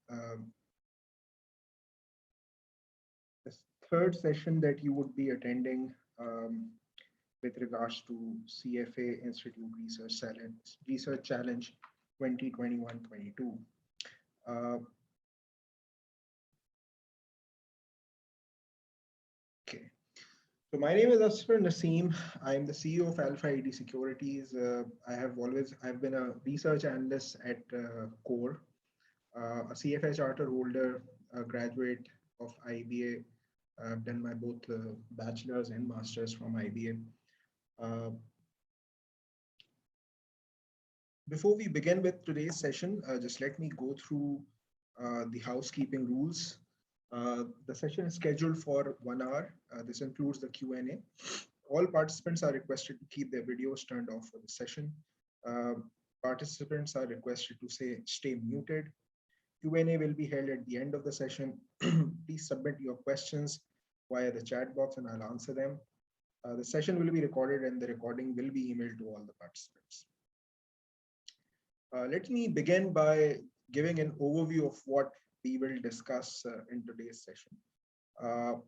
the third session that you would be attending with regards to CFA Institute Research Challenge 2021-22. Uh, okay. So my name is Asfar Naseem. I'm the CEO of Alpha ID Securities. I've been a research analyst at Core, a CFA charter holder, a graduate of IBA. I've done my both bachelor's and master's from IBA. Uh, Before we begin with today's session, just let me go through the housekeeping rules. The session is scheduled for 1 hour. This includes the Q&A. All participants are requested to keep their videos turned off for the session. Uh, Participants are requested to stay muted. Q&A will be held at the end of the session. Please submit your questions via the chat box and I'll answer them. The session will be recorded and the recording will be emailed to all the participants. Let me begin by giving an overview of what we will discuss in today's session.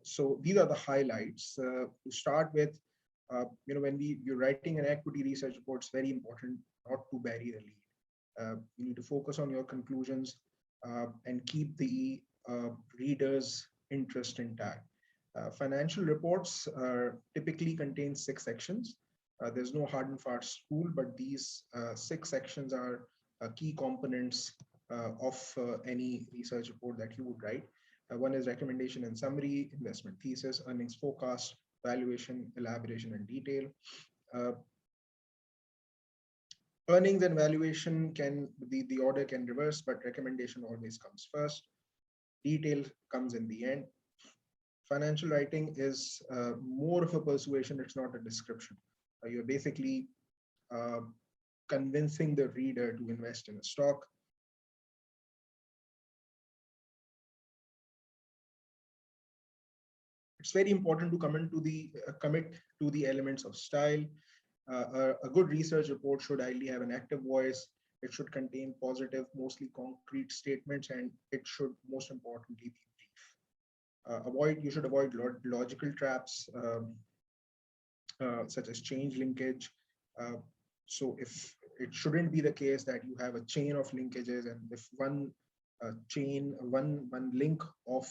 So these are the highlights. To start with, when you're writing an equity research report, it's very important not to bury the lead. You need to focus on your conclusions and keep the reader's interest intact. Financial reports typically contain 6 sections. There's no hard and fast rule, but these 6 sections are key components of any research report that you would write. One is recommendation and summary, investment thesis, earnings forecast, valuation, elaboration, and detail. Earnings and valuation the order can reverse, but recommendation always comes first. Detail comes in the end. Financial writing is more of a persuasion, it's not a description. You're basically convincing the reader to invest in a stock. It's very important to commit to the elements of style. A good research report should ideally have an active voice. It should contain positive, mostly concrete statements, and it should most importantly be brief. You should avoid logical traps such as change linkage. So if it shouldn't be the case that you have a chain of linkages, and if one link of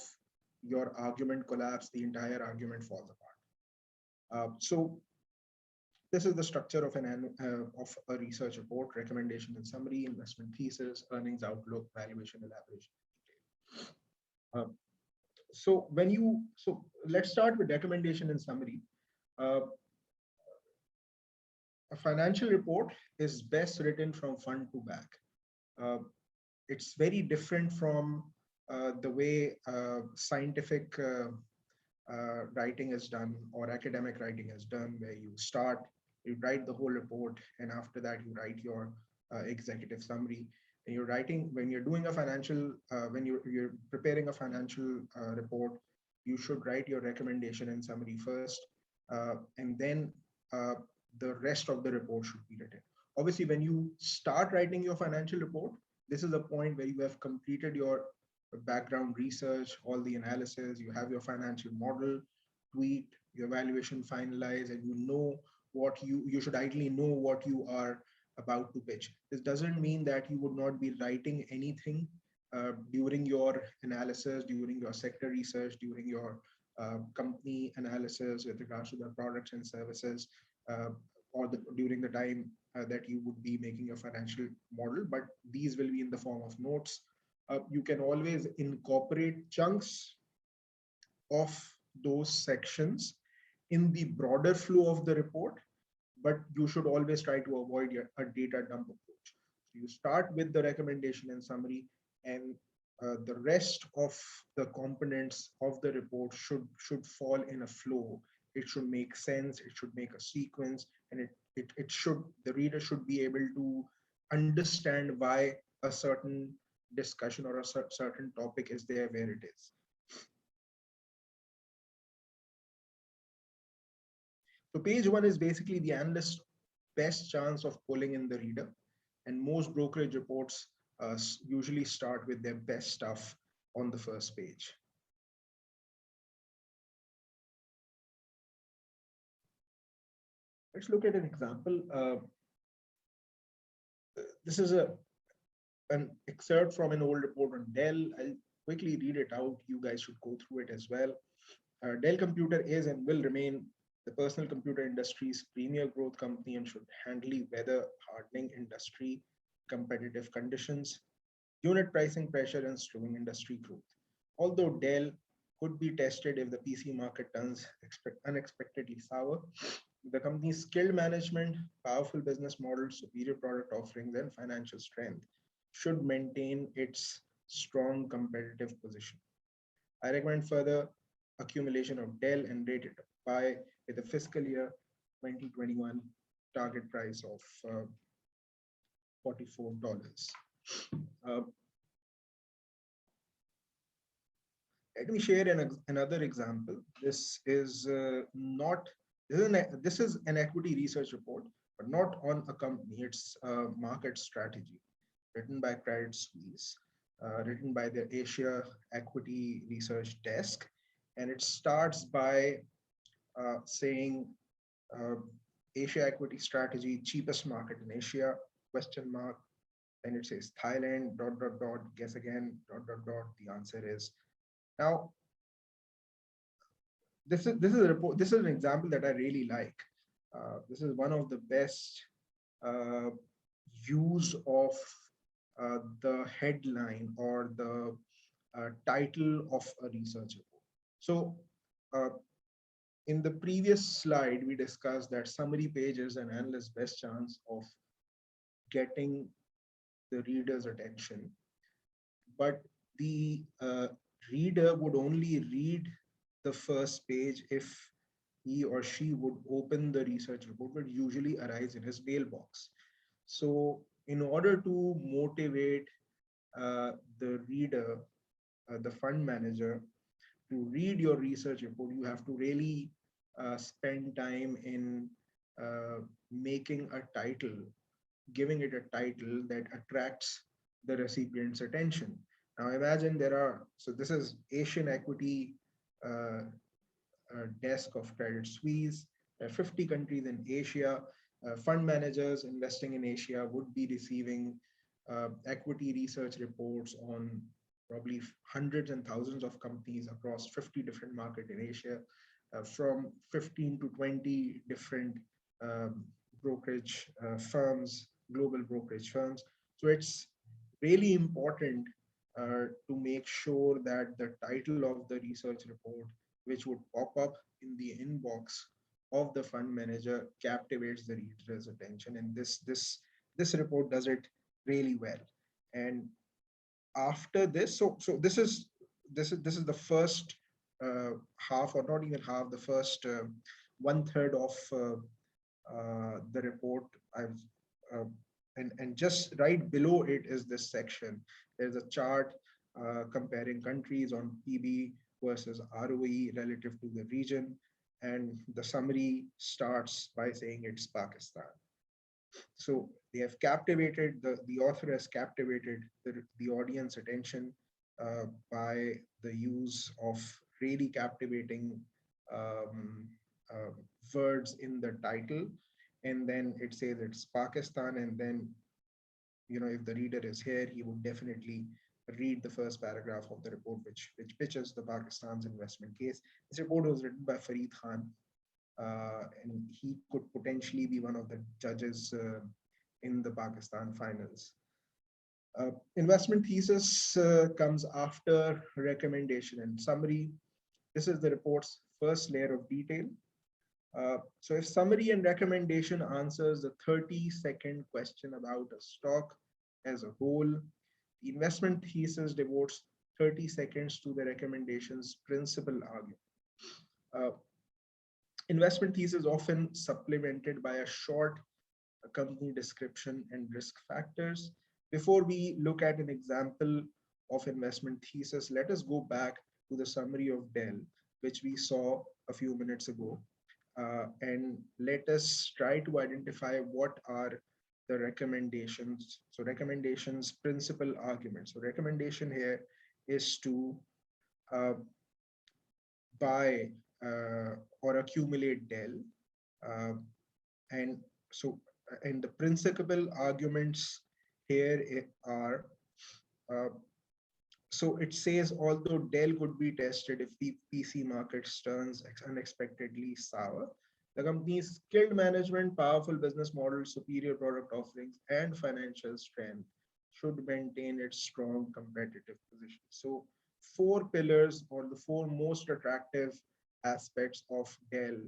your argument collapse, the entire argument falls apart. So this is the structure of of a research report: recommendation and summary, investment thesis, earnings outlook, valuation, elaboration. So let's start with recommendation and summary. Uh, a financial report is best written from front to back. Uh, it's very different from the way scientific writing is done or academic writing is done, where you write the whole report, and after that you write your executive summary. And when you're doing a financial, when you're preparing a financial report, you should write your recommendation and summary first, and then the rest of the report should be written. Obviously, when you start writing your financial report, this is a point where you have completed your background research, all the analysis, you have your financial model tweaked, your valuation finalized, and you know what you should ideally know what you are about to pitch. This doesn't mean that you would not be writing anything during your analysis, during your sector research, during your company analysis with regards to the products and services, during the time that you would be making your financial model, but these will be in the form of notes. You can always incorporate chunks of those sections in the broader flow of the report, but you should always try to avoid a data dump approach. So you start with the recommendation and summary, and the rest of the components of the report should fall in a flow. It should make sense, it should make a sequence, and the reader should be able to understand why a certain discussion or a certain topic is there where it is. So page 1 is basically the analyst's best chance of pulling in the reader, and most brokerage reports usually start with their best stuff on the first page. Let's look at an example. This is an excerpt from an old report on Dell. I'll quickly read it out. You guys should go through it as well. Dell Computer is and will remain the personal computer industry's premier growth company and should handily weather hardening industry competitive conditions, unit pricing pressure, and slowing industry growth. Although Dell could be tested if the PC market turns unexpectedly sour, the company's skilled management, powerful business model, superior product offerings, and financial strength should maintain its strong competitive position. I recommend further accumulation of Dell and rate it by with a fiscal year 2021 target price of $44. Uh, Let me share another example. This is not this is an equity research report, but not on a company. It's a market strategy written by Credit Suisse, written by the Asia Equity Research Desk, and it starts by saying uh, Asia equity strategy, cheapest market in Asia, question mark. Then it says Thailand, dot, dot, dot, guess again, dot, dot, dot. The answer is now. This is a report. This is an example that I really like. This is one of the best uh, use of the headline or the title of a research report. So uh, in the previous slide, we discussed that summary page is an analyst's best chance of getting the reader's attention. But the reader would only read the first page if he or she would open the research report, but usually arrives in his mailbox. So in order to motivate the reader, the fund manager, to read your research report, you have to really spend time in making a title, giving it a title that attracts the recipient's attention. Now imagine there are, so this is Asian Equity Desk of Credit Suisse. There are 50 countries in Asia. Fund managers investing in Asia would be receiving equity research reports on probably hundreds and thousands of companies across 50 different markets in Asia, from 15 to 20 different brokerage firms, global brokerage firms. So it's really important to make sure that the title of the research report, which would pop up in the inbox of the fund manager, captivates the reader's attention. And this report does it really well. And after this, so this is the first half, or not even half, the first 1/3 of the report. I've and just right below it is this section. There's a chart comparing countries on PB versus ROE relative to the region. And the summary starts by saying it's Pakistan. So they have captivated, the author has captivated the audience attention by the use of really captivating um, uh, words in the title. And then it says it's Pakistan. And then, if the reader is here, he would definitely read the first paragraph of the report, which pitches the Pakistan's investment case. This report was written by Farid Khan, and he could potentially be one of the judges in the Pakistan finals. Investment thesis comes after recommendation and summary. This is the report's first layer of detail. So if summary and recommendation answers the 30-second question about a stock as a whole, the investment thesis devotes 30 seconds to the recommendation's principal argument. Investment thesis often supplemented by a short company description and risk factors. Before we look at an example of investment thesis, let us go back to the summary of Dell, which we saw a few minutes ago. And let us try to identify what are the recommendations. So recommendations, principal arguments. So recommendation here is to uh, buy or accumulate Dell. Uh, and so, and the principal arguments here are, uh, so it says, although Dell could be tested if the PC market turns unexpectedly sour, the company's skilled management, powerful business model, superior product offerings, and financial strength should maintain its strong competitive position. So, four pillars or the four most attractive aspects of Dell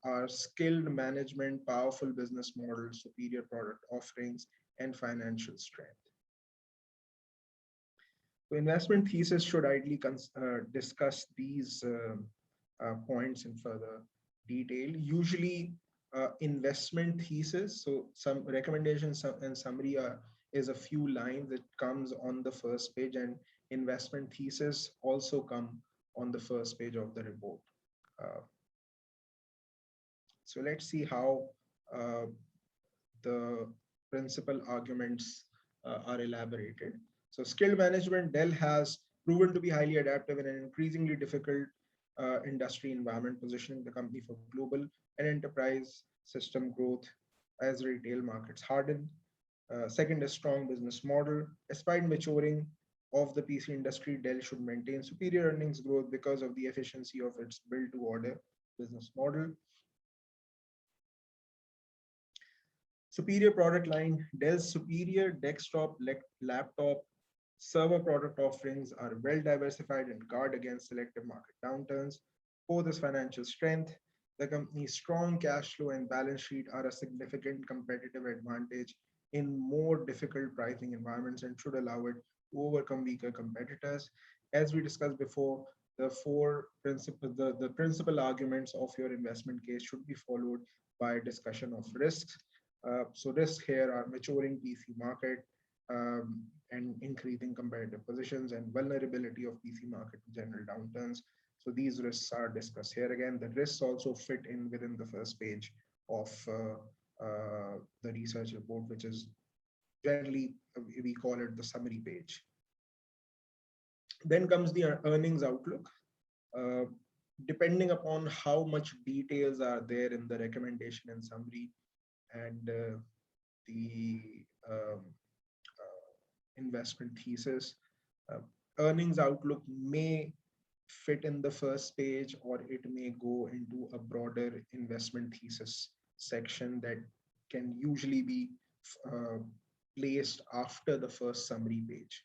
are skilled management, powerful business model, superior product offerings, and financial strength. So investment thesis should ideally discuss these points in further detail. Usually investment thesis, so some recommendations and summary is a few lines that comes on the first page, and investment thesis also come on the first page of the report. Uh, so let's see how uh, the principal arguments are elaborated. So skilled management, Dell has proven to be highly adaptive in an increasingly difficult industry environment, positioning the company for global and enterprise system growth as retail markets harden. Second is strong business model. Despite maturing of the PC industry, Dell should maintain superior earnings growth because of the efficiency of its build to order business model. Superior product line, Dell's superior desktop, laptop, server product offerings are well diversified and guard against selective market downturns. For this financial strength, the company's strong cash flow and balance sheet are a significant competitive advantage in more difficult pricing environments and should allow it to overcome weaker competitors. As we discussed before, the principal arguments of your investment case should be followed by discussion of risks. So risks here are maturing PC market and increasing competitive positions and vulnerability of PC market to general downturns. So these risks are discussed here again. The risks also fit in within the first page of the research report, which is generally, we call it the summary page. Then comes the earnings outlook. Uh, Depending upon how much details are there in the recommendation and summary, and the investment thesis. Uh, Earnings outlook may fit in the first page, or it may go into a broader investment thesis section that can usually be uh, placed after the first summary page.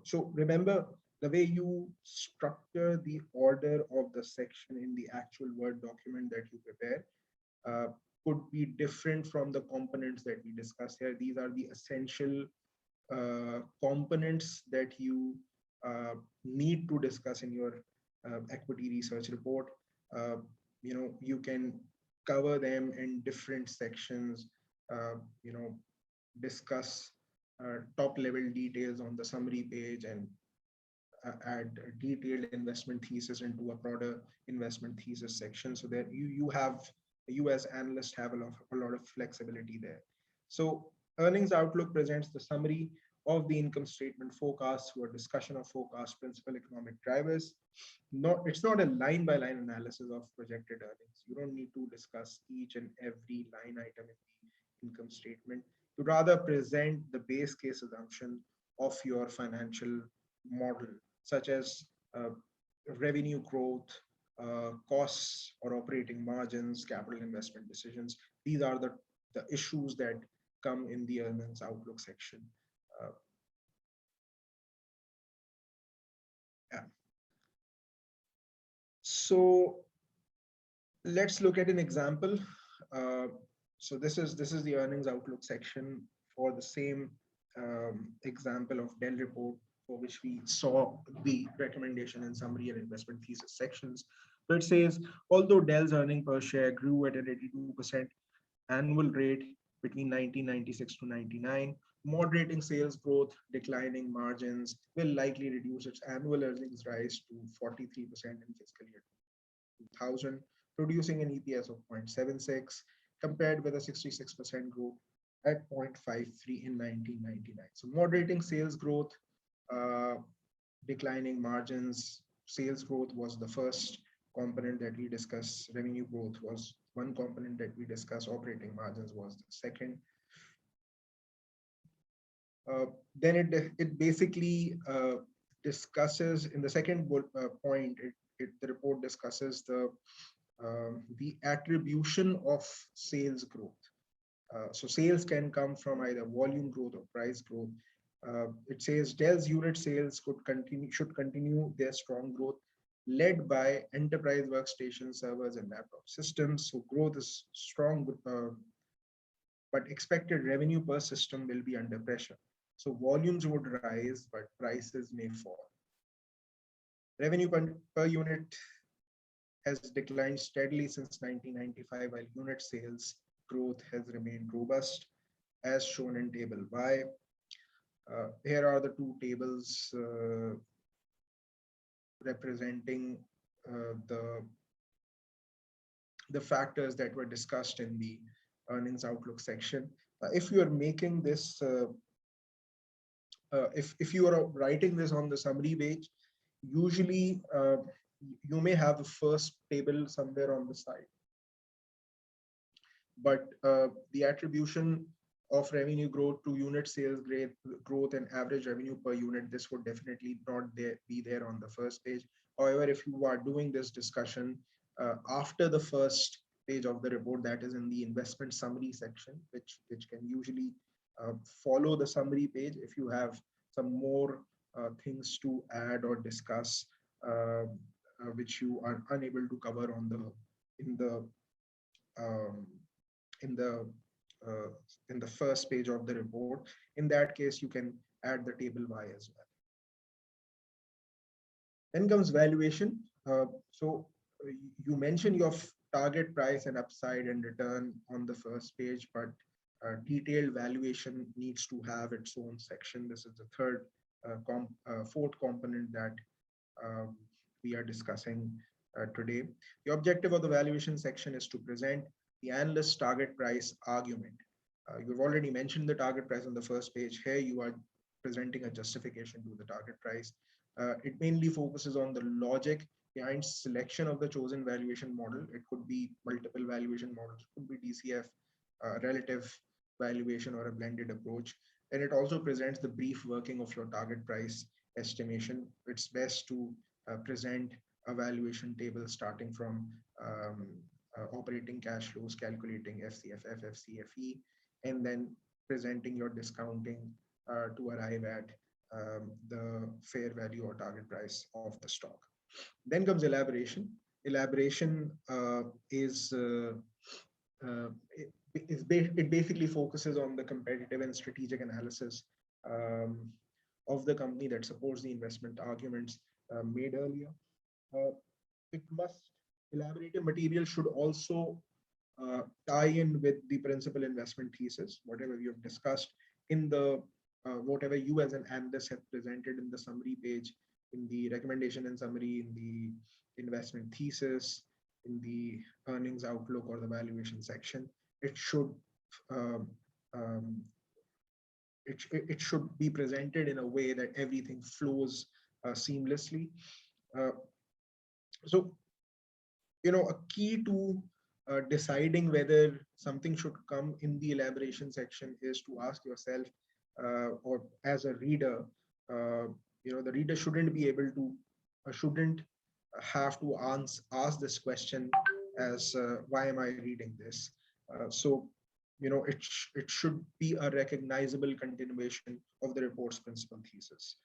So remember, the way you structure the order of the section in the actual Word document that you prepare uh, could be different from the components that we discussed here. These are the essential components that you need to discuss in your equity research report. Uh, you can cover them in different sections, you know, discuss top level details on the summary page and add a detailed investment thesis into a broader investment thesis section. So that you as analysts have a lot of flexibility there. So earnings outlook presents the summary of the income statement forecast through a discussion of forecast principal economic drivers. It's not a line by line analysis of projected earnings. You don't need to discuss each and every line item in the income statement. You rather present the base case assumption of your financial model, such as revenue growth, costs or operating margins, capital investment decisions. These are the issues that come in the earnings outlook section. Uh, yeah. So let's look at an example. Uh, so this is the earnings outlook section for the same example of Dell report, for which we saw the recommendation and summary and investment thesis sections. So it says, although Dell's earning per share grew at an 82% annual rate between 1996 to 99, moderating sales growth, declining margins will likely reduce its annual earnings rise to 43% in fiscal year 2000, producing an EPS of 0.76 compared with a 66% growth at 0.53 in 1999. So moderating sales growth, uh, declining margins. Sales growth was the first component that we discussed. Revenue growth was one component that we discussed. Operating margins was the second. Uh, then it basically discusses in the second point. The report discusses the attribution of sales growth. So sales can come from either volume growth or price growth. It says Dell's unit sales should continue their strong growth, led by enterprise workstation servers and laptop systems. So growth is strong, but expected revenue per system will be under pressure. So volumes would rise, but prices may fall. Revenue per unit has declined steadily since 1995, while unit sales growth has remained robust, as shown in table Y. Here are the two tables representing the factors that were discussed in the earnings outlook section. If you are making this, if you are writing this on the summary page, usually you may have the first table somewhere on the side, but the attribution of revenue growth to unit sales growth and average revenue per unit, this would definitely not be there on the first page. However, if you are doing this discussion after the first page of the report, that is in the investment summary section, which can usually follow the summary page if you have some more things to add or discuss, which you are unable to cover on the in the um, in the uh, in the first page of the report. In that case, you can add the table Y as well. Then comes valuation. So you mention your target price and upside and return on the first page, but detailed valuation needs to have its own section. This is the fourth component that um, we are discussing today. The objective of the valuation section is to present the analyst target price argument. You've already mentioned the target price on the first page. Here you are presenting a justification to the target price. It mainly focuses on the logic behind selection of the chosen valuation model. It could be multiple valuation models, it could be DCF, relative valuation, or a blended approach. And it also presents the brief working of your target price estimation. It's best to present a valuation table starting from operating cash flows, calculating FCF, FFCFE, and then presenting your discounting to arrive at the fair value or target price of the stock. Then comes elaboration. Elaboration it basically focuses on the competitive and strategic analysis um, of the company that supports the investment arguments made earlier. It must elaborative material should also tie in with the principal investment thesis, whatever you have discussed in the whatever you as an analyst have presented in the summary page, in the recommendation and summary, in the investment thesis, in the earnings outlook or the valuation section. It should um, um, it should be presented in a way that everything flows seamlessly. Uh, so a key to deciding whether something should come in the elaboration section is to ask yourself, or as a reader, the reader shouldn't be able to, shouldn't have to ask this question as why am I reading this? So it should be a recognizable continuation of the report's principal thesis.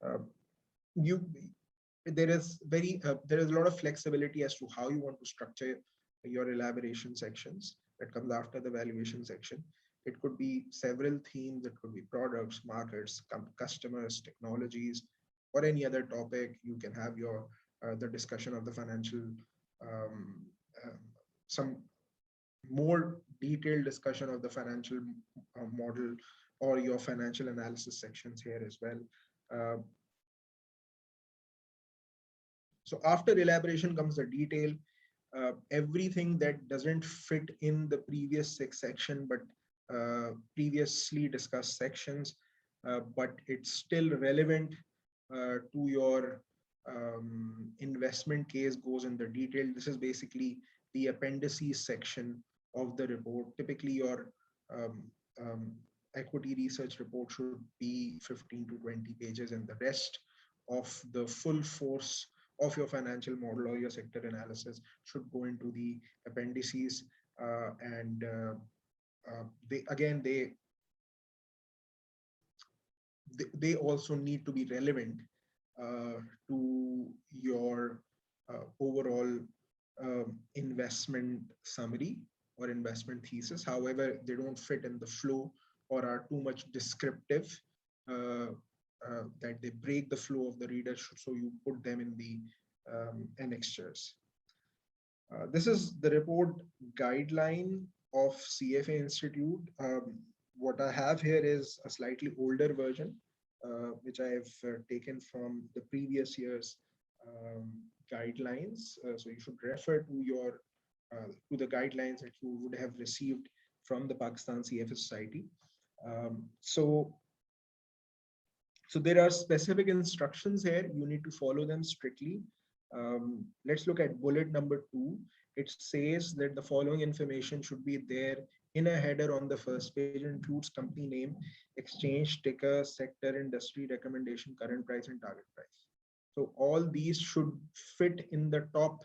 Uh, you there is a lot of flexibility as to how you want to structure your elaboration sections that comes after the valuation section. It could be several themes, it could be products, markets, customers, technologies, or any other topic. You can have your the discussion of the financial, um, um, some more detailed discussion of the financial model, or your financial analysis sections here as well. Uh, So after elaboration comes the detail. Everything that doesn't fit in the previous section, but previously discussed sections, but it's still relevant to your investment case, goes in the detail. This is basically the appendices section of the report. Typically, your um, um, equity research report should be 15 to 20 pages, and the rest of the full force of your financial model or your sector analysis should go into the appendices. And they again they also need to be relevant to your overall investment summary or investment thesis. However, they don't fit in the flow or are too much descriptive, uh, that they break the flow of the reader, so you put them in the annexures. This is the report guideline of CFA Institute. What I have here is a slightly older version, which I have taken from the previous year's um, guidelines. So you should refer to your to the guidelines that you would have received from the Pakistan CFA Society. So there are specific instructions here. You need to follow them strictly. Let's look at bullet number 2. It says that the following information should be there in a header on the first page. It includes company name, exchange, ticker, sector, industry, recommendation, current price, and target price. So all these should fit in the top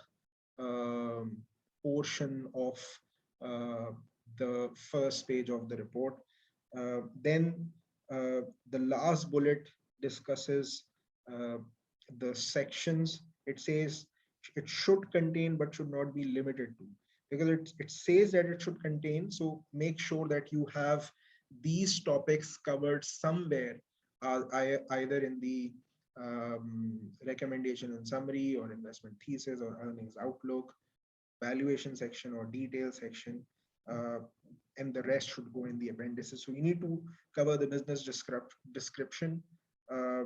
portion of uh, the first page of the report. Then the last bullet discusses uh, the sections. It says it should contain but should not be limited to, because it says that it should contain. So make sure that you have these topics covered somewhere, either in the recommendation and summary, or investment thesis, or earnings outlook, valuation section, or detail section, uh, and the rest should go in the appendices. So you need to cover the business description, uh,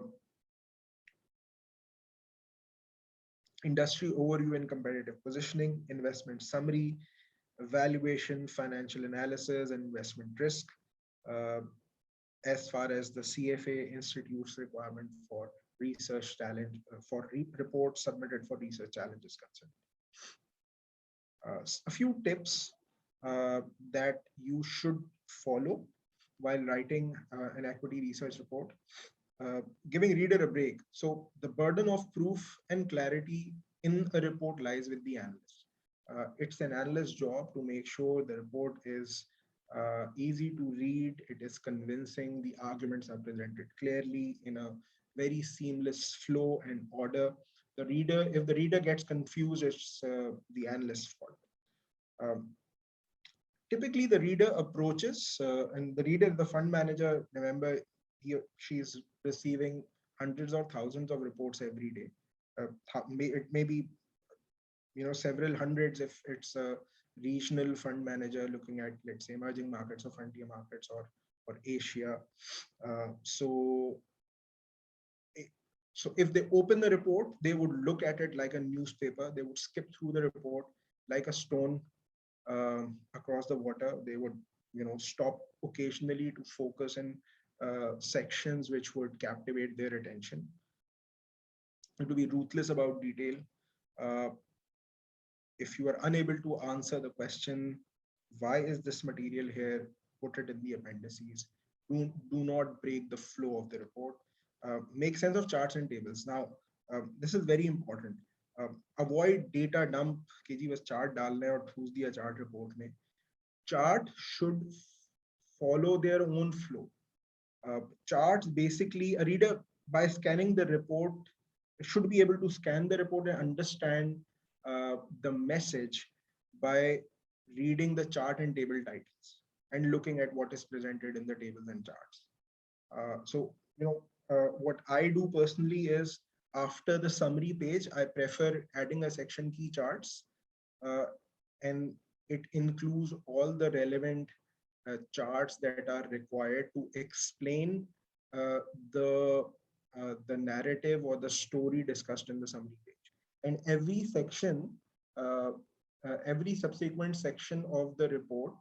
industry overview and competitive positioning, investment summary, valuation, financial analysis, and investment risk, uh, as far as the CFA Institute's requirement for research talent, for reports submitted for research challenge is concerned. A few tips that you should follow while writing an equity research report. Giving reader a break. So the burden of proof and clarity in a report lies with the analyst. It's an analyst's job to make sure the report is easy to read, it is convincing, the arguments are presented clearly in a very seamless flow and order. If the reader gets confused, it's the analyst's fault. Um, Typically, the reader approaches, and the reader, the fund manager, remember, she's receiving hundreds or thousands of reports every day. It may be, several hundreds if it's a regional fund manager looking at, let's say, emerging markets or frontier markets, or Asia. Uh, so so if they open the report, they would look at it like a newspaper. They would skip through the report like a stone across the water. They would, stop occasionally to focus in sections which would captivate their attention, and to be ruthless about detail. Uh, if you are unable to answer the question, why is this material here, put it in the appendices. Do not break the flow of the report. Make sense of charts and tables. Now, this is very important. Avoid data dump कि जी बस chart डालना है और ठूस दिया chart report में. Chart should follow their own flow. Charts, basically, a reader, by scanning the report, should be able to scan the report and understand the message by reading the chart and table titles and looking at what is presented in the tables and charts. What I do personally is, after the summary page, I prefer adding a section key charts, and it includes all the relevant charts that are required to explain uh, the the narrative or the story discussed in the summary page. And every section, every subsequent section of the report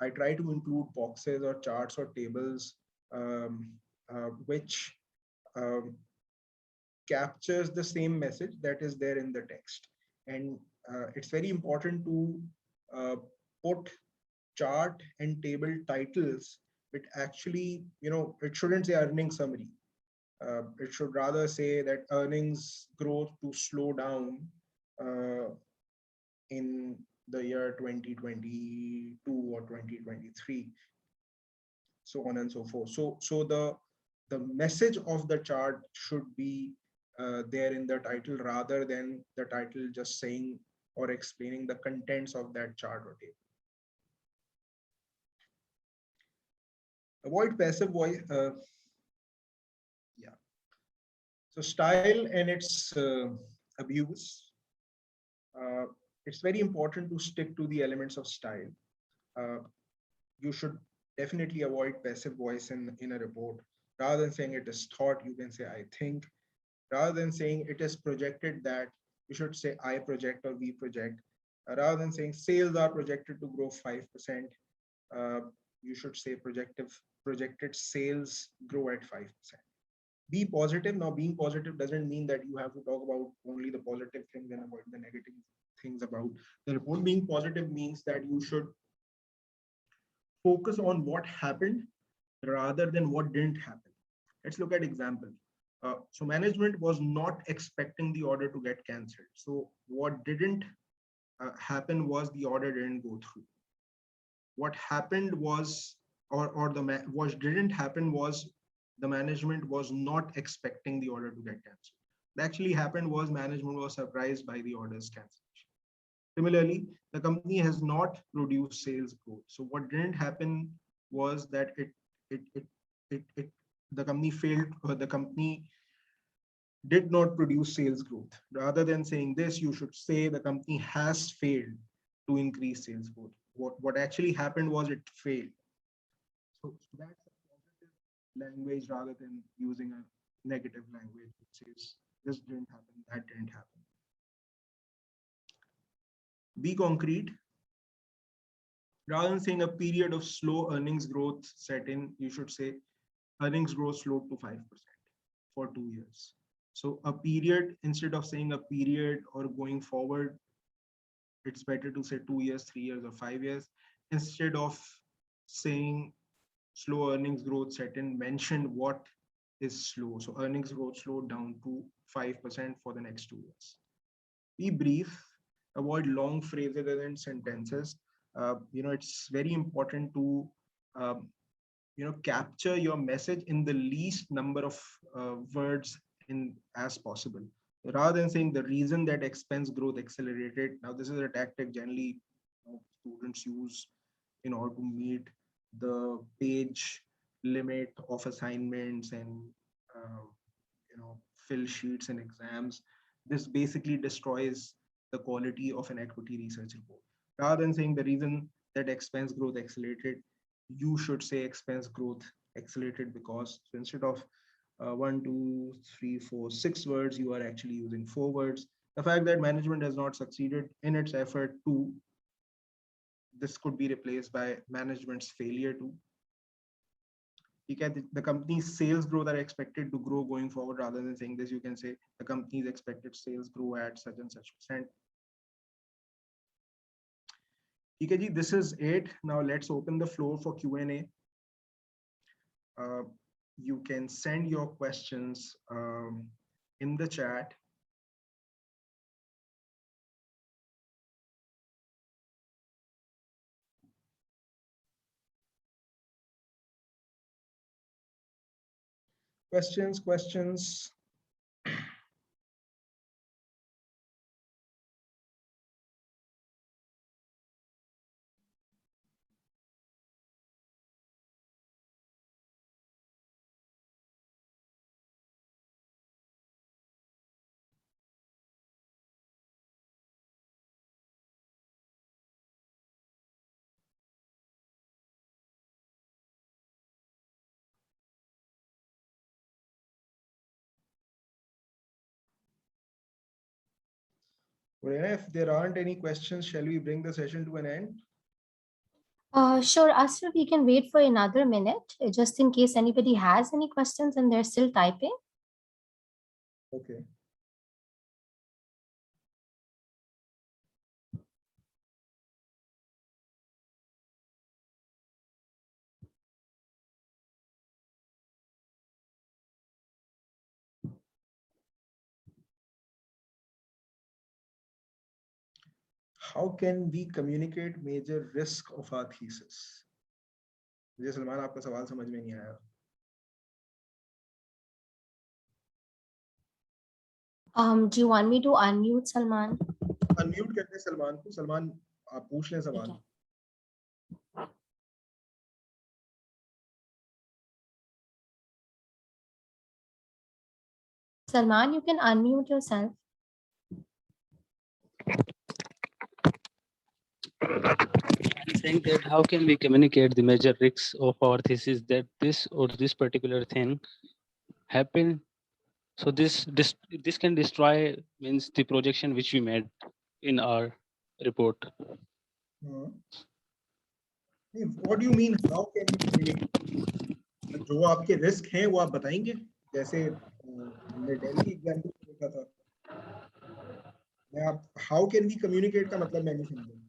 I try to include boxes or charts or tables which um, captures the same message that is there in the text. And it's very important to uh, put chart and table titles. It actually, it shouldn't say earnings summary. It should rather say that earnings growth to slow down uh, in the year 2022 or 2023, so on and so forth. So the message of the chart should be there in the title rather than the title just saying or explaining the contents of that chart or table. Avoid passive voice. Yeah. So style and its abuse. Uh, it's very important to stick to the elements of style. Uh, you should definitely avoid passive voice in a report. Rather than saying it is thought, you can say I think. Rather than saying it is projected that, you should say I project or we project. Rather than saying sales are projected to grow 5%, uh, you should say projected sales grow at 5%. Be positive. Now, being positive doesn't mean that you have to talk about only the positive things and avoid the negative things about the report. Being positive means that you should focus on what happened rather than what didn't happen. Let's look at example. So management was not expecting the order to get cancelled. So what didn't happen was the order didn't go through. What happened was, or what didn't happen was the management was not expecting the order to get cancelled. What actually happened was management was surprised by the order's cancellation. Similarly, the company has not produced sales growth. So what didn't happen was that it, it, it the company failed, or the company did not produce sales growth. Rather than saying this, you should say the company has failed to increase sales growth. What actually happened was it failed. So that's a positive language rather than using a negative language which says this didn't happen, that didn't happen. Be concrete. Rather than saying a period of slow earnings growth set in, you should say earnings growth slowed to 5% for 2 years. So a period, instead of saying a period or going forward, it's better to say 2 years, 3 years, or 5 years. Instead of saying slow earnings growth set in, mention what is slow. So earnings growth slowed down to 5% for the next 2 years. Be brief, avoid long phrases and sentences. It's very important to um, capture your message in the least number of words in as possible, rather than saying the reason that expense growth accelerated. Now this is a tactic generally students use in order to meet the page limit of assignments and uh, fill sheets and exams. This basically destroys the quality of an equity research report. Rather than saying the reason that expense growth accelerated, you should say expense growth accelerated because. So instead of 1, 2, 3, 4, 6 words, you are actually using 4 words. The fact that management has not succeeded in its effort to, this could be replaced by management's failure to. You can, the company's sales growth are expected to grow going forward. Rather than saying this, you can say the company's expected sales grow at such and such percent. Okay, this is it. Now let's open the floor for Q&A. You can send your questions in the chat. Questions. Well, if there aren't any questions, shall we bring the session to an end? Sure, Asra, we can wait for another minute just in case anybody has any questions and they're still typing. Okay. How can we communicate major risk of our thesis? मुझे सलमान आपका सवाल समझ में नहीं आया. Do you want me to unmute Salman? Unmute करते हैं सलमान को. सलमान आप पूछ लें सवाल. Okay. Salman, you can unmute yourself. I'm saying that how can we communicate the major risks of our thesis that this or this particular thing happen? So this can destroy means the projection which we made in our report. What do you mean? How can we communicate? जो आपके risk हैं वो आप बताएंगे. जैसे हमने Delhi example देखा था. मैं आप हाउ कैन वी कम्युनिकेट का मतलब मैं नहीं समझा.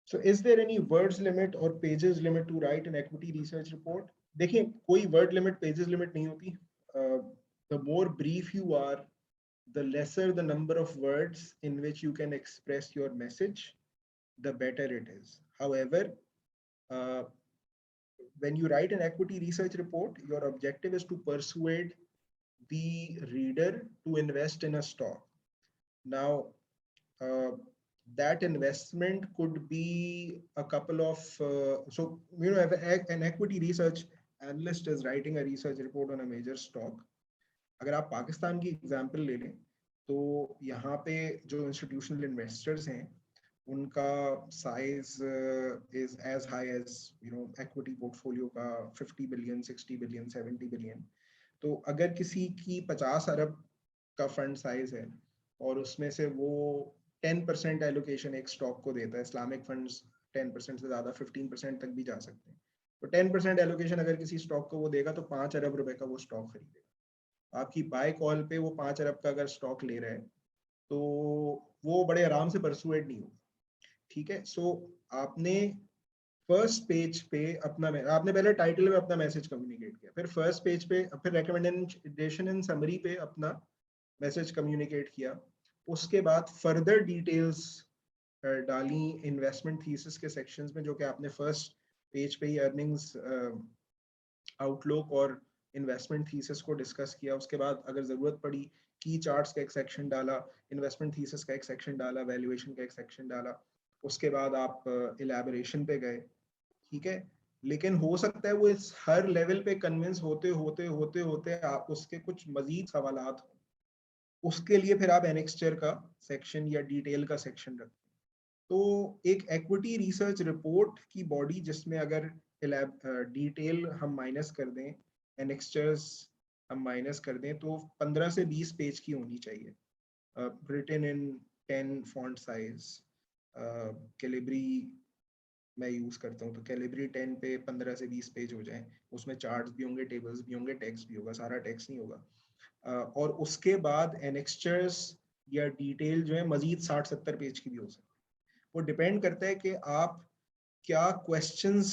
So is there any words limit or pages limit to write an equity research report? देखिए कोई word limit, pages limit नहीं होती. The more brief you are, the lesser the number of words in which you can express your message, the better it is. However, when you write an equity research report, your objective is to persuade the reader to invest in a stock. Now, that investment could be a couple of, so, you know, if an equity research analyst is writing a research report on a major stock, अगर आप पाकिस्तान की example ले लें तो यहाँ पे जो institutional investors हैं उनका size is as high as equity portfolio का 50 बिलियन 60 बिलियन 70 बिलियन. तो अगर किसी की 50 अरब का फंड साइज है और उसमें से वो 10% एलोकेशन एक स्टॉक को देता है, इस्लामिक फंड्स 10% से ज्यादा 15% तक भी जा सकते हैं, तो 10% एलोकेशन अगर किसी स्टॉक को वो देगा तो 5 अरब रुपए का वो स्टॉक खरीदेगा. आपकी बाय कॉल पे वो 5 अरब का अगर स्टॉक ले रहा है तो वो बड़े आराम से परसुएड नहीं होगा. ठीक है. सो आपने फर्स्ट पेज पे अपना, आपने पहले टाइटल में अपना मैसेज कम्युनिकेट किया, फिर फर्स्ट पेज पे, फिर रिकमेंडेशन इन समरी पे अपना मैसेज कम्युनिकेट किया. उसके बाद फर्दर डिटेल्स डाली इन्वेस्टमेंट थीसिस के सेक्शंस में, जो कि आपने फर्स्ट पेज पे ही अर्निंग्स आउटलुक और इन्वेस्टमेंट थीसिस को डिस्कस किया. उसके बाद अगर जरूरत पड़ी की चार्ट्स का एक सेक्शन डाला, इन्वेस्टमेंट थीसिस का एक सेक्शन डाला, वैल्यूएशन का एक सेक्शन डाला. उसके बाद आप इलैबोरेशन पे गए. ठीक है. लेकिन हो सकता है वो इस हर लेवल पे कन्विंस होते होते होते होते आप उसके कुछ मजीद सवालात हो, उसके लिए फिर आप एनेक्स्चर का सेक्शन या डिटेल का सेक्शन रखते हैं. तो एक इक्विटी रिसर्च रिपोर्ट की बॉडी जिसमें अगर डिटेल हम माइनस कर दें, एनेक्स्चर्स हम माइनस कर दें, तो 15 से 20 पेज की होनी चाहिए, written in 10 font size. Calibri मैं यूज करता हूँ, तो कैलिब्री 10 पे 15 से 20 पेज हो जाए. उसमें चार्ट्स भी होंगे, टेबल्स भी होंगे, टेक्स्ट भी होगा, सारा टेक्स्ट नहीं होगा. और उसके बाद एनेक्स्चर्स या डिटेल जो है मजीद 60-70 पेज की भी हो सकती है. वो डिपेंड करता है कि आप क्या क्वेश्चंस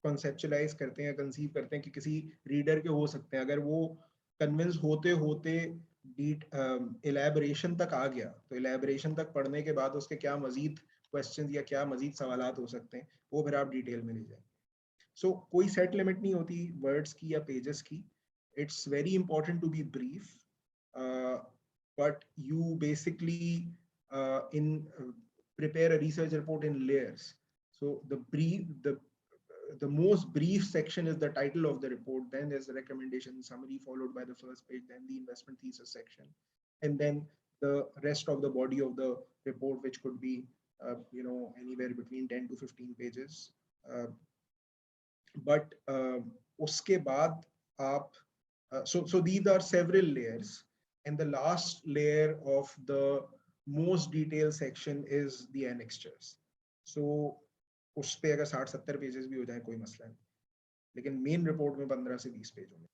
कॉन्सेप्चुलाइज करते हैं, कंसीव करते हैं कि किसी रीडर के हो सकते हैं. अगर वो कन्विंस होते होते इलैबोरेशन तक आ गया, तो इलैबोरेशन तक पढ़ने के बाद उसके क्या मजीद क्वेश्चंस या क्या मजीद सवालात हो सकते हैं, वो फिर आप डिटेल में ले जाएंगे. सो कोई सेट लिमिट नहीं होती वर्ड्स की या पेजेस की. It's very important to be brief, but you basically prepare a research report in layers. So the most brief section is the title of the report, then there's the recommendation summary followed by the first page, then the investment thesis section, and then the rest of the body of the report, which could be anywhere between 10 to 15 pages. But उसके बाद आप so these are several layers, and the last layer of the most detailed section is the annexures. So उस पे अगर 60-70 pages भी हो जाए कोई मसला नहीं, लेकिन मेन रिपोर्ट में 15 से 20 पेज होंगे.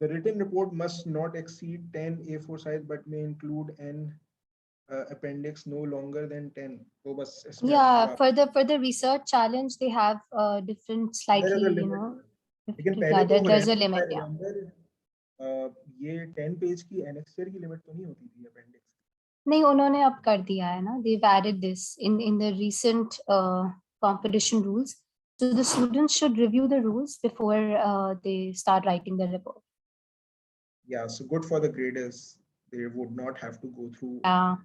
The written report must not exceed 10 A4 size but may include an appendix no longer than 10. तो बस इसमें Yeah, for the research challenge, they have different there slightly, is a limit. लेकिन पहले yeah, तो there's a I limit, yeah. remember ये 10 page की annexure की limit तो नहीं होती थी appendix. नहीं, उन्होंने अब कर दिया है ना, they've added this in the recent competition rules. So the students should review the rules before they start writing the report. Yeah, so good for the graders. They would not have to go through Yeah.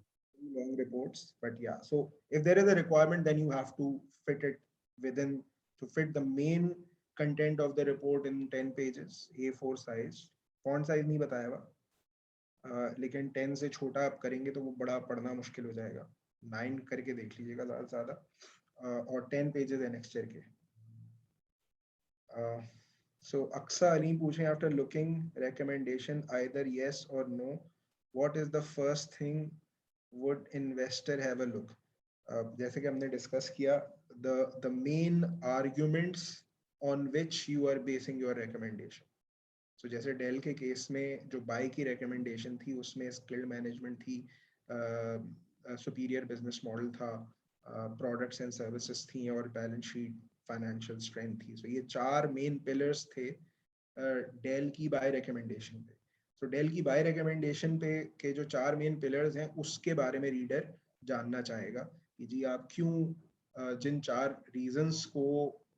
long reports. But yeah, so if there is a requirement, then you have to fit it within, to fit the main content of the report in 10 pages, A4 size. Font size नहीं बताया हुआ, लेकिन 10 से छोटा आप करेंगे तो वो बड़ा पढ़ना मुश्किल हो जाएगा. 9 करके देख लीजिएगा ज़्यादा से ज़्यादा, और 10 pages annexure के. So Aksa Ali पूछे, after looking recommendation either yes or no, what is the first thing would investor have a look? जैसे कि हमने discuss किया, the main arguments on which you are basing your recommendation. So जैसे del के case में जो by की recommendation थी उसमें skilled management थी, superior business model था, products and services थी, और balance sheet financial strength थी. So ये चार main pillars थे डेल की बाय रिकमेंडेशन पे. So डेल की बाय रिकमेंडेशन पे के जो चार मेन पिलर्स हैं उसके बारे में रीडर जानना चाहेगा कि जी आप क्यों जिन चार रीजंस को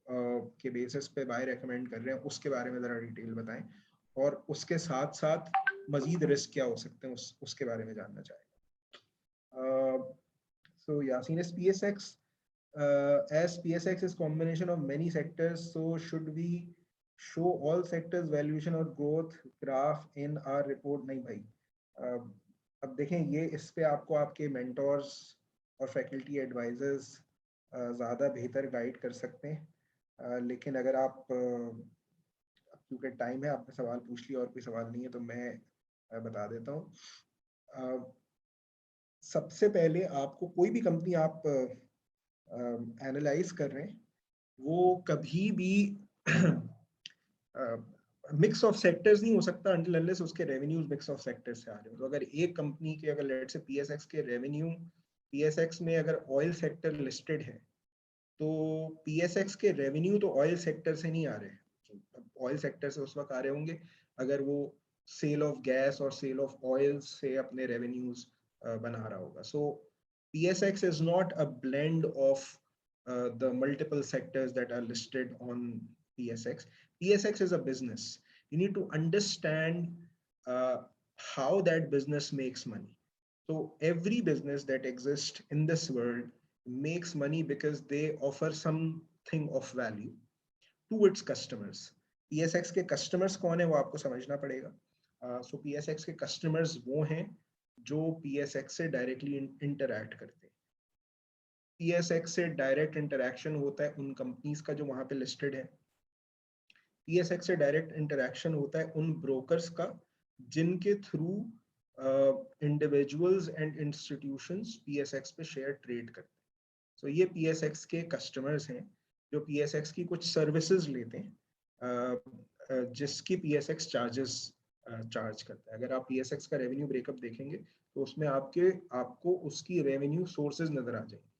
के बेसिस पे बाय रिकमेंड कर रहे हैं उसके बारे में ज़रा डिटेल बताएं, और उसके साथ साथ मजीद रिस्क क्या हो सकते हैं उसके बारे में जानना चाहेगा. So Yasin, is PSX as PSX is combination of many sectors, so should we show all sectors valuation और growth graph in our report? नहीं भाई, अब देखें ये इस पे आपको आपके mentors और faculty advisors ज़्यादा बेहतर गाइड कर सकते हैं, लेकिन अगर आप क्योंकि टाइम है, आपने सवाल पूछ लिया और कोई सवाल नहीं है तो मैं बता देता हूँ. सबसे पहले आपको कोई भी कंपनी आप एनालाइज कर रहे हैं वो कभी भी मिक्स ऑफ सेक्टर्स नहीं हो सकता until unless उसके रेवेन्यूज मिक्स ऑफ सेक्टर्स से आ रहे हो. तो अगर एक कंपनी के, अगर लेट से PSX के रेवेन्यू, PSX में अगर ऑयल सेक्टर लिस्टेड है तो PSX के रेवेन्यू तो ऑयल सेक्टर से नहीं आ रहे. ऑयल सेक्टर से उस वक्त आ रहे होंगे अगर वो सेल ऑफ गैस और सेल ऑफ ऑयल से अपने रेवेन्यूज बना रहा होगा. सो PSX is not a blend of the multiple sectors that are listed on PSX. PSX is a business. You need to understand how that business makes money. So every business that exists in this world makes money because they offer something of value to its customers. PSX के customers कौन है वो आपको समझना पड़ेगा. So PSX के customers वो हैं जो PSX से डायरेक्टली इंटरैक्ट करते हैं. PSX से डायरेक्ट इंटरैक्शन होता है उन कंपनीज का जो वहां पे लिस्टेड है. PSX से डायरेक्ट इंटरैक्शन होता है उन ब्रोकर्स का जिनके through individuals and institutions PSX पे शेयर ट्रेड करते हैं. सो ये PSX के कस्टमर्स हैं जो PSX की कुछ सर्विसेज लेते हैं जिसकी PSX चार्ज करता है. अगर आप PSX का रेवेन्यू ब्रेकअप देखेंगे तो उसमें आपको उसकी रेवेन्यू सोर्सेज नजर आ जाएंगे.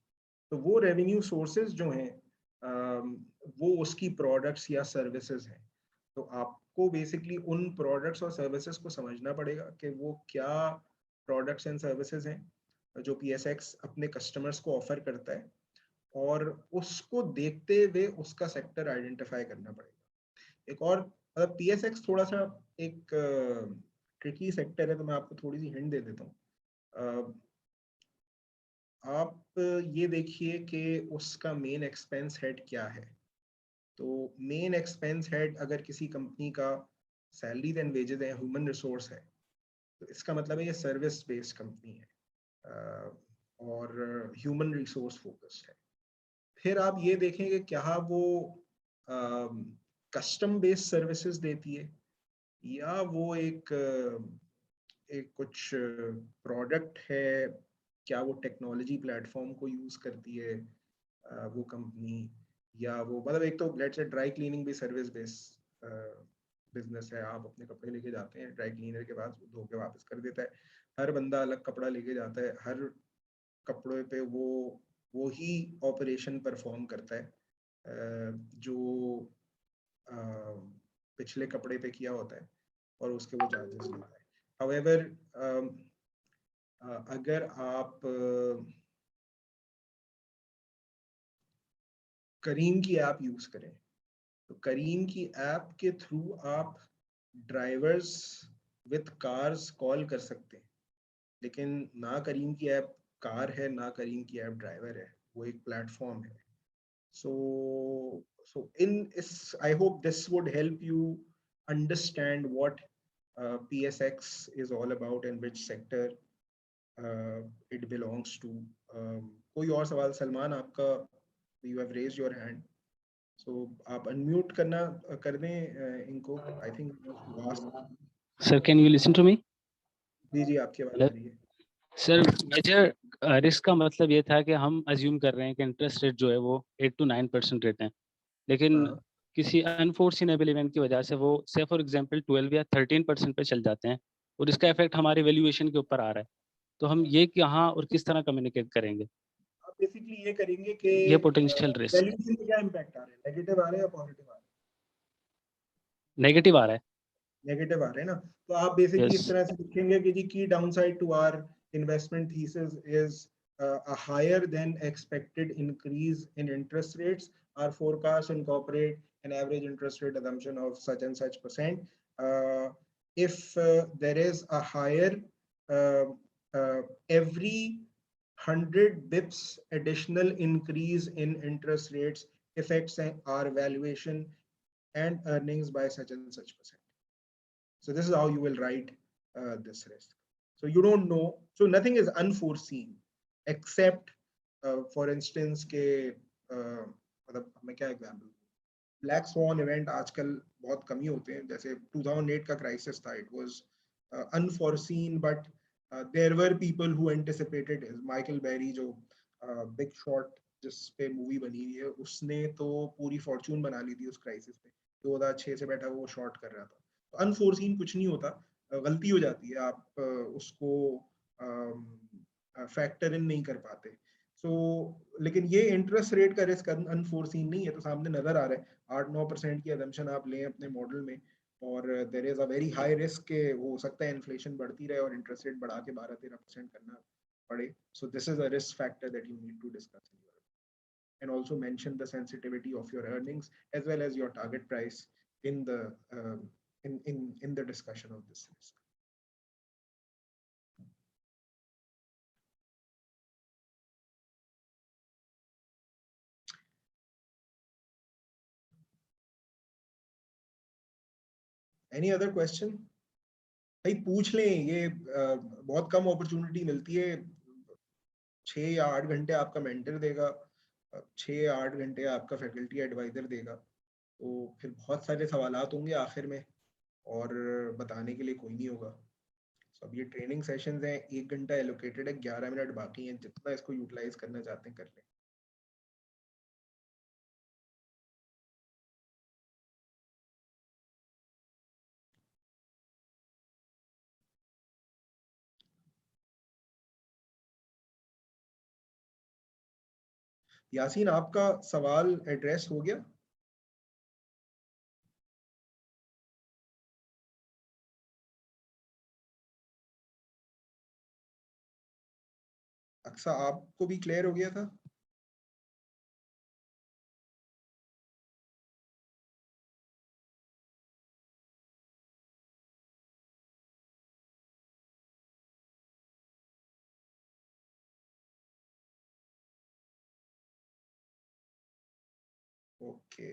तो वो रेवेन्यू सोर्सेज जो हैं वो उसकी प्रोडक्ट्स या सर्विसेज हैं. तो आपको बेसिकली उन प्रोडक्ट्स और सर्विसेज को समझना पड़ेगा कि वो क्या प्रोडक्ट्स एंड सर्विसेज हैं जो PSX अपने कस्टमर्स को ऑफर करता है, और उसको देखते हुए उसका सेक्टर आइडेंटिफाई करना पड़ेगा. एक और मतलब PSX थोड़ा सा एक ट्रिकी सेक्टर है, तो मैं आपको थोड़ी सी हिंट दे देता हूँ. आप ये देखिए कि उसका मेन एक्सपेंस हेड क्या है. तो मेन एक्सपेंस हेड अगर किसी कंपनी का सैलरीज एंड वेजेस है, ह्यूमन रिसोर्स है, तो इसका मतलब है ये सर्विस बेस्ड कंपनी है और ह्यूमन रिसोर्स फोकस्ड है। फिर आप ये देखेंगे क्या वो कस्टम बेस्ड सर्विसेज देती है या वो एक कुछ प्रोडक्ट है, क्या वो टेक्नोलॉजी प्लेटफॉर्म को यूज करती है वो कंपनी, या वो मतलब एक तो लेट्स से ड्राई क्लीनिंग भी सर्विस बेस्ड बिजनेस है। आप अपने कपड़े लेके जाते हैं ड्राई क्लीनर के पास, वो धो के वापस कर देता है। हर बंदा अलग कपड़ा लेके जाता है, हर कपड़े पे वो ही ऑपरेशन परफॉर्म करता है जो पिछले कपड़े पे किया होता है और उसके वो चार्जेस लेता है। However, अगर आप करीम की ऐप यूज करें तो करीम की ऐप के थ्रू आप ड्राइवर्स विद कार्स कॉल कर सकते हैं, लेकिन ना करीम की ऐप कार है ना करीम की ऐप ड्राइवर है, वो एक प्लेटफॉर्म है। So in is I hope this would help you understand what PSX is all about and which sector it belongs to. कोई और सवाल सलमान आपका? You have raised your hand, so आप unmute करना कर दें इनको। I think you asked. Sir, can you listen to me? जी जी आपकी आवाज आ रही है। सर मेजर रिस्क का मतलब ये था कि हम अज्यूम कर रहे हैं कि इंटरेस्ट रेट जो है वो 8 to 9% रेट है, लेकिन हाँ, किसी अनफोर्सिनेबल इवेंट की वजह से वो से फॉर एग्जांपल 12 या 13% पे चल जाते हैं और इसका इफेक्ट हमारी वैल्यूएशन के ऊपर आ रहा है। तो हम ये कहाँ और किस तरह कम्युनिकेट करेंगे आप बेसिकली ये करेंगे कि ये पोटेंशियल रिस्क? वैल्यूएशन पे क्या इम्पैक्ट आ रहे हैं, नेगेटिव आ रहे हैं या पॉजिटिव आ रहे हैं? नेगेटिव आ रहा है। नेगेटिव आ रहे हैं ना, तो आप बेसिकली इस यस। तरह से लिखेंगे कि जी की downside to our investment thesis is a higher than expected increase in interest rates. Our forecasts incorporate an average interest rate assumption of such and such percent. If there is a higher uh, every 100 bips additional increase in interest rates affects our valuation and earnings by such and such percent. So this is how you will write this risk. So you don't know. So nothing is unforeseen except, for instance, के मतलब मैं क्या example, black sworn event आजकल बहुत कम ही होते हैं। जैसे 2008 का क्राइसिस था, it was unforeseen but there were people who anticipated. Michael Burry जो बिग शॉट जिस पे मूवी बनी हुई है, उसने तो पूरी फॉर्च्यून बना ली थी उस क्राइसिस में। 2006 से बैठा वो शॉर्ट कर रहा था। तो अनफोर्सीन कुछ नहीं होता, गलती हो जाती है, आप उसको फैक्टर इन नहीं कर पाते। सो लेकिन ये इंटरेस्ट रेट का रिस्क अनफोर्सीन नहीं है, तो सामने नजर आ रहा है 8-9% की अजम्पशन आप लें अपने मॉडल में, और there is a very high risk के हो सकता है इन्फ्लेशन बढ़ती रहे और इंटरेस्ट रेट बढ़ा के 12-13% करना पड़े। So this is a risk factor that you need to discuss and also mention the sensitivity of your earnings as well as your target price in the in the discussion of this risk. Any other question? भाई पूछ लें, ये बहुत कम opportunity मिलती है। 6 या 8 घंटे आपका मेंटर देगा, 6 या 8 घंटे आपका फैकल्टी एडवाइजर देगा, तो फिर बहुत सारे सवालात होंगे आखिर में और बताने के लिए कोई नहीं होगा। So, अब ये ट्रेनिंग सेशंस हैं, 1 घंटा एलोकेटेड है, 11 मिनट बाकी हैं, जितना इसको यूटिलाइज करना चाहते हैं कर लें। यासीन आपका सवाल एड्रेस हो गया? अक्सा आपको भी क्लियर हो गया था? Okay,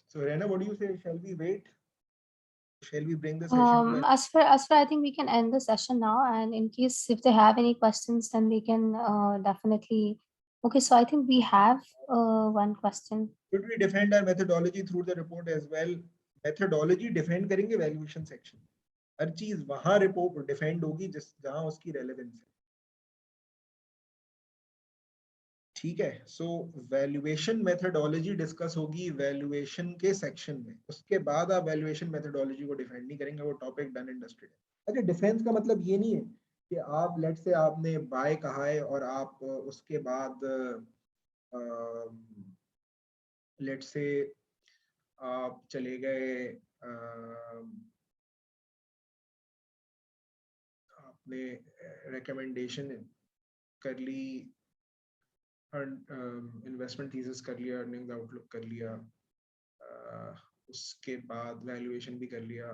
so Rena, what do you say, shall we wait? Shall we bring the session to an As for I think we can end the session now, and in case if they have any questions, then we can definitely. Okay, so I think we have one question. Should we defend our methodology through the report as well? Methodology defend करेंगे valuation section. हर चीज वहां report defend होगी जिस जहां उसकी relevance है. ठीक है. So valuation methodology discuss होगी valuation के section में. उसके बाद आप valuation methodology को defend नहीं करेंगे. वो topic done and dusted है. अच्छा, defense का मतलब ये नहीं है कि आप let's say आपने buy कहा है और आप उसके बाद लेट्स से आप चले गए आपने रिकमेंडेशन कर ली, इन्वेस्टमेंट थीसिस कर लिया, अर्निंग्स आउटलुक कर लिया, उसके बाद वैल्यूएशन भी कर लिया.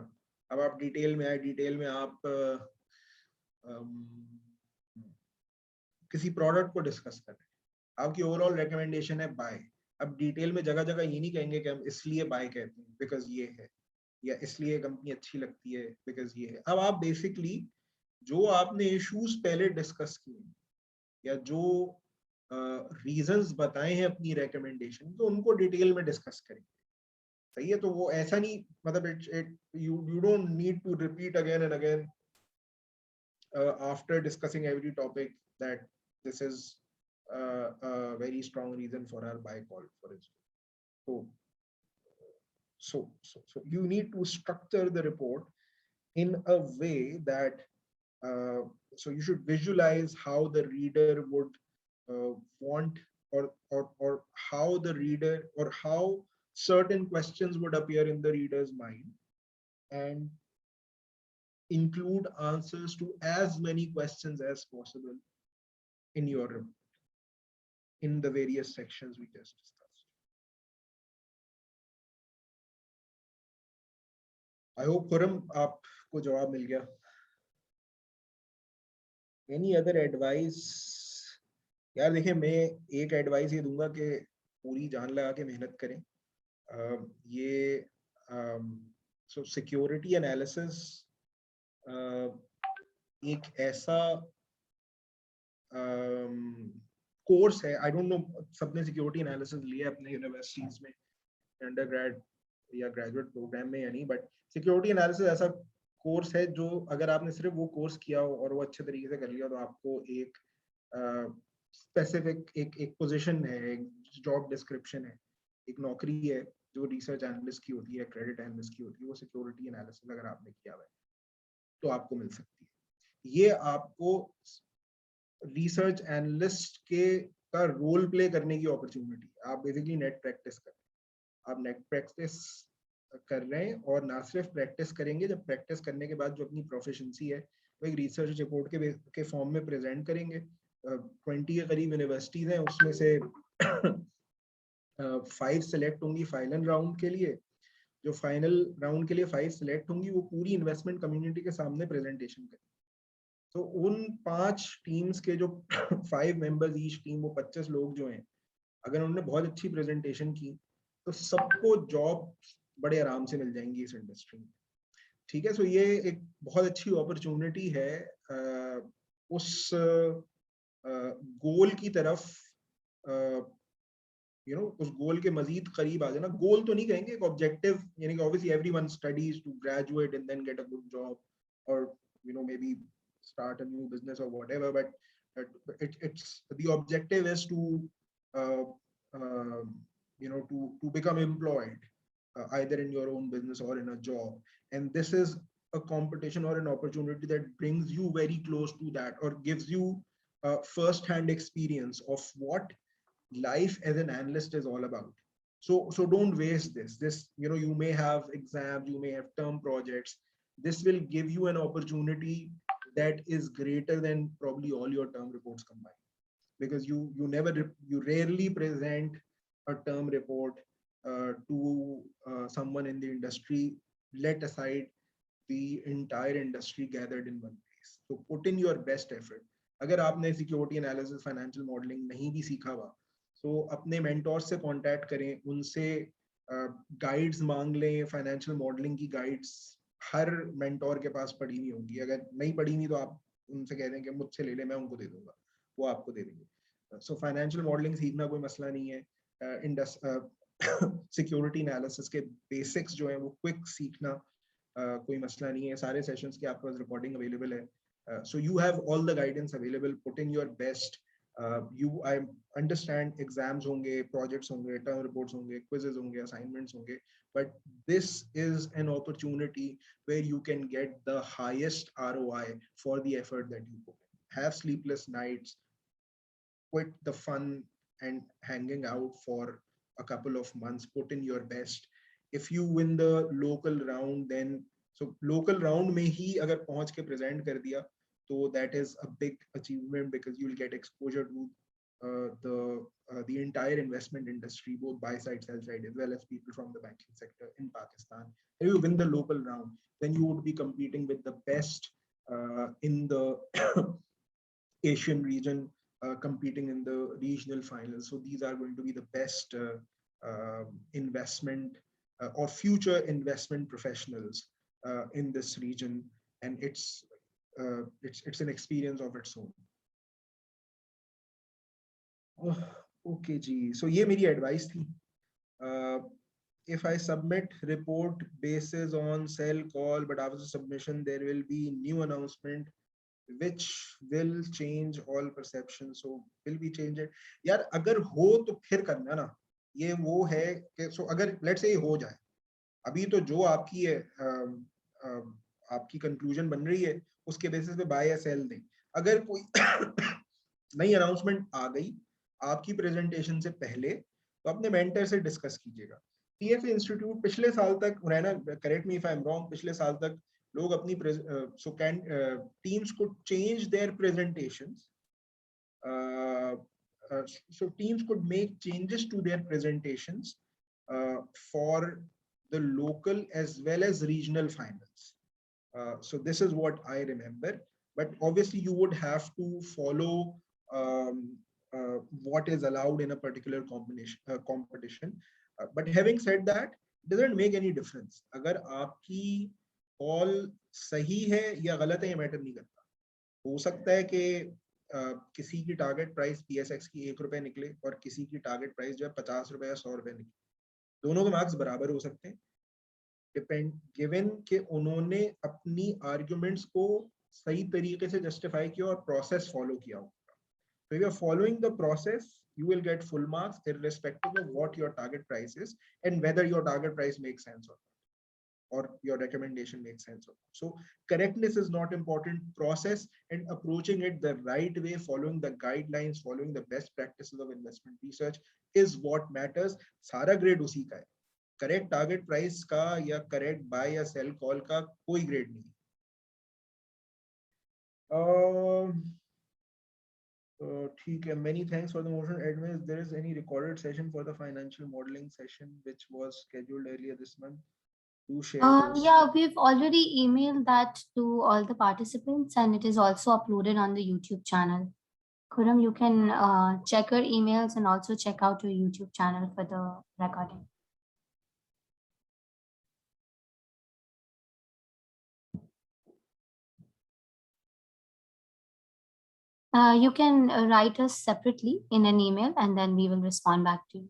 अब आप डिटेल में आए, डिटेल में आप किसी प्रोडक्ट को डिस्कस कर रहे हैं, आपकी ओवरऑल रिकमेंडेशन है बाय. अब डिटेल में जगह जगह ये नहीं कहेंगे कि हम इसलिए बाय कहते हैं बिकॉज ये है, या इसलिए कंपनी अच्छी लगती है बिकॉज ये है. अब आप बेसिकली जो आपने इश्यूज पहले डिस्कस किए या जो रीजंस बताए हैं अपनी रिकमेंडेशन, तो उनको डिटेल में डिस्कस करेंगे. सही है. तो वो ऐसा नहीं, मतलब you don't need to repeat again and again after discussing every topic that this is a very strong reason for our buy call, for instance. So you need to structure the report in a way that so you should visualize how the reader would want, or how the reader, or how certain questions would appear in the reader's mind, and include answers to as many questions as possible in your report, in the various sections we just discussed. I hope Khurram aapko jawab mil gaya. Any other advice? यार देखिए, मैं एक advice ये दूंगा कि पूरी जान लगा के मेहनत करें. ये सो सिक्योरिटी एनालिसिस एक ऐसा कोर्स है, आई डोंट नो सबने सिक्योरिटी एनालिसिस लिया अपने यूनिवर्सिटीज में, अंडरग्रेड या ग्रेजुएट प्रोग्राम में या नहीं, बट सिक्योरिटी एनालिसिस ऐसा कोर्स है जो अगर आपने सिर्फ वो कोर्स किया हो और वो अच्छे तरीके से कर लिया, तो आपको एक स्पेसिफिक एक पोजीशन है, एक जॉब डिस्क्रिप्शन है, एक नौकरी है जो रिसर्च एनालिस्ट की होती है, क्रेडिट एनालिस्ट की होती है, वो सिक्योरिटी एनालिसिस अगर आपने किया हुआ है तो आपको मिल सकती है. ये आपको रिसर्च एनालिस्ट के का रोल प्ले करने की अपॉर्चुनिटी. आप बेसिकली नेट प्रैक्टिस कर रहे हैं, आप नेट प्रैक्टिस कर रहे हैं, और ना सिर्फ प्रैक्टिस करेंगे, जब प्रैक्टिस करने के बाद जो अपनी प्रोफिशिएंसी है वो एक रिसर्च रिपोर्ट के फॉर्म में प्रेजेंट करेंगे. 20 के करीब यूनिवर्सिटीज हैं, उसमें से 5 सेलेक्ट होंगी फाइनल राउंड के लिए. जो फाइनल राउंड के लिए 5 सेलेक्ट होंगी, वो पूरी इन्वेस्टमेंट कम्युनिटी के सामने प्रेजेंटेशन करेंगे. तो उन 5 टीम्स के जो 5 मेंबर्स ईच टीम, वो 25 लोग जो हैं, अगर उन्होंने बहुत अच्छी प्रेजेंटेशन की तो सबको जॉब बड़े आराम से मिल जाएंगी इस इंडस्ट्री में. ठीक है. सो ये एक बहुत अच्छी अपॉर्चुनिटी है उस गोल की तरफ, उस गोल के मजीद करीब आ जाना. गोल तो नहीं कहेंगे, एक ऑब्जेक्टिव, यानी कि obviously everyone studies to graduate and then get a good job, और maybe start a new business or whatever, but it's the objective is to to become employed either in your own business or in a job, and this is a competition or an opportunity that brings you very close to that, or gives you first hand experience of what life as an analyst is all about. So don't waste this. You may have exams, you may have term projects. This will give you an opportunity that is greater than probably all your term reports combined, because you rarely present a term report to someone in the industry, let aside the entire industry gathered in one place. So put in your best effort. अगर आपने security analysis, financial modelling नहीं भी सीखा हुआ, तो अपने mentor से contact करें, उनसे गाइड्स मांग लें, फाइनेंशियल मॉडलिंग की गाइड्स हर मेंटोर के पास पड़ी हुई होंगी, अगर नहीं पड़ी हुई तो आप उनसे कह दें कि मुझसे ले ले, मैं उनको दे दूंगा, वो आपको दे देंगे। सो फाइनेंशियल मॉडलिंग सीखना कोई मसला नहीं है। सिक्योरिटी एनालिसिस के बेसिक्स जो है वो क्विक सीखना कोई मसला नहीं है। सारे सेशंस की आपके पास रिकॉर्डिंग अवेलेबल है। So you have all the guidance available, put in your best. You I understand exams होंगे, प्रोजेक्ट्स होंगे, टर्म रिपोर्ट्स होंगे, क्विजेस होंगे, असाइनमेंट्स होंगे, but this is an opportunity where you can get the highest ROI for the effort that you put in. Have sleepless nights, quit the fun and hanging out for a couple of months, put in your best. If you win the local round, then so local round में ही अगर पहुंच के present कर दिया तो that is a big achievement, because you'll get exposure to the entire investment industry, both buy side, sell side, as well as people from the banking sector in Pakistan. If you win the local round, then you would be competing with the best in the Asian region, competing in the regional finals. So these are going to be the best investment or future investment professionals in this region, and it's an experience of its own. Okay ji, so ये मेरी advice थी. If I submit report basis on cell call, but after submission there will be new announcement which will change all perception. So will be change it. यार अगर हो तो फिर करना ना, ये वो है कि so अगर let's say हो जाए, अभी तो जो आपकी है आपकी कंक्लूजन बन रही है उसके बेसिस पे बाय या सेल दें. अगर कोई नई अनाउंसमेंट आ गई आपकी प्रेजेंटेशन से पहले, तो अपने मेंटर से डिस्कस कीजिएगा. टीएफए इंस्टीट्यूट पिछले साल तक, रहना correct me if I am wrong, पिछले साल तक लोग अपनी so can teams could change their presentations, so teams could make changes to their presentations for the local as well as regional finals. So this is what I remember, but obviously you would have to follow what is allowed in a particular competition. But having said that, it doesn't make any difference. अगर आपकी call सही है या गलत है ये matter नहीं करता. हो सकता है कि किसी की टारगेट प्राइस PSX की ₹1 निकले और किसी की टारगेट प्राइस जो है ₹50 या ₹100 निकले. दोनों के मार्क्स बराबर हो सकते हैं, डिपेंड गिवन कि उन्होंने अपनी आर्ग्यूमेंट्स को सही तरीके से जस्टिफाई किया और प्रोसेस फॉलो किया होगा. So if you are following the process, you will get full marks irrespective of what your target price is and whether your target price makes sense or your recommendation makes sense. So correctness is not important. Process and approaching it the right way, following the guidelines, following the best practices of investment research is what matters. सारा grade उसी का है. Correct target price का या correct by या cell call का कोई grade नहीं. ठीक है. Many thanks for the motion admin. There is any recorded session for the financial modeling session which was scheduled earlier this month? Do share those. Yeah, we've already emailed that to all the participants, and it is also uploaded on the YouTube channel. Khurram, you can check your emails and also check out your YouTube channel for the recording. You can write us separately in an email, and then we will respond back to you.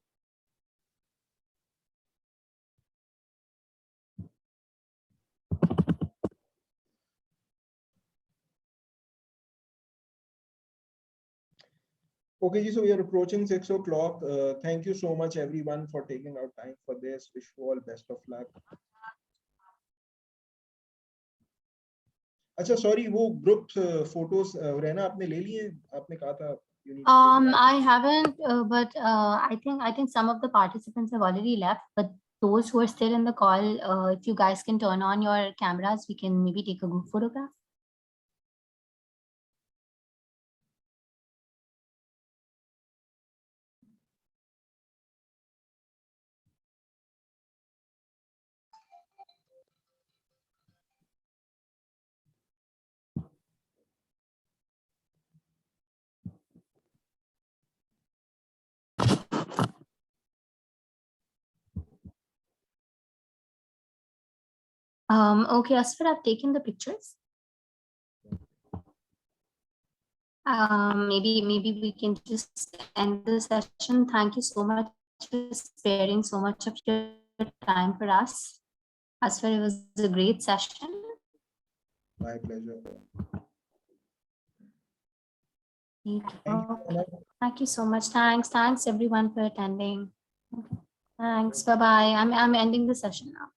Okay, so we are approaching 6 o'clock. Thank you so much everyone for taking out time for this. Wish you all best of luck. अच्छा sorry, वो group photos रहना आपने ले लिए? आपने कहा था I haven't, but I think some of the participants have already left, but those who are still in the call, if you guys can turn on your cameras, we can maybe take a group photograph. Okay, Asfar, I've taken the pictures. Maybe we can just end the session. Thank you so much for sparing so much of your time for us. Asfar, it was a great session. My pleasure. Thank Thank you. you. Thank you so much. Thanks everyone for attending. Thanks. Bye bye. I'm ending the session now.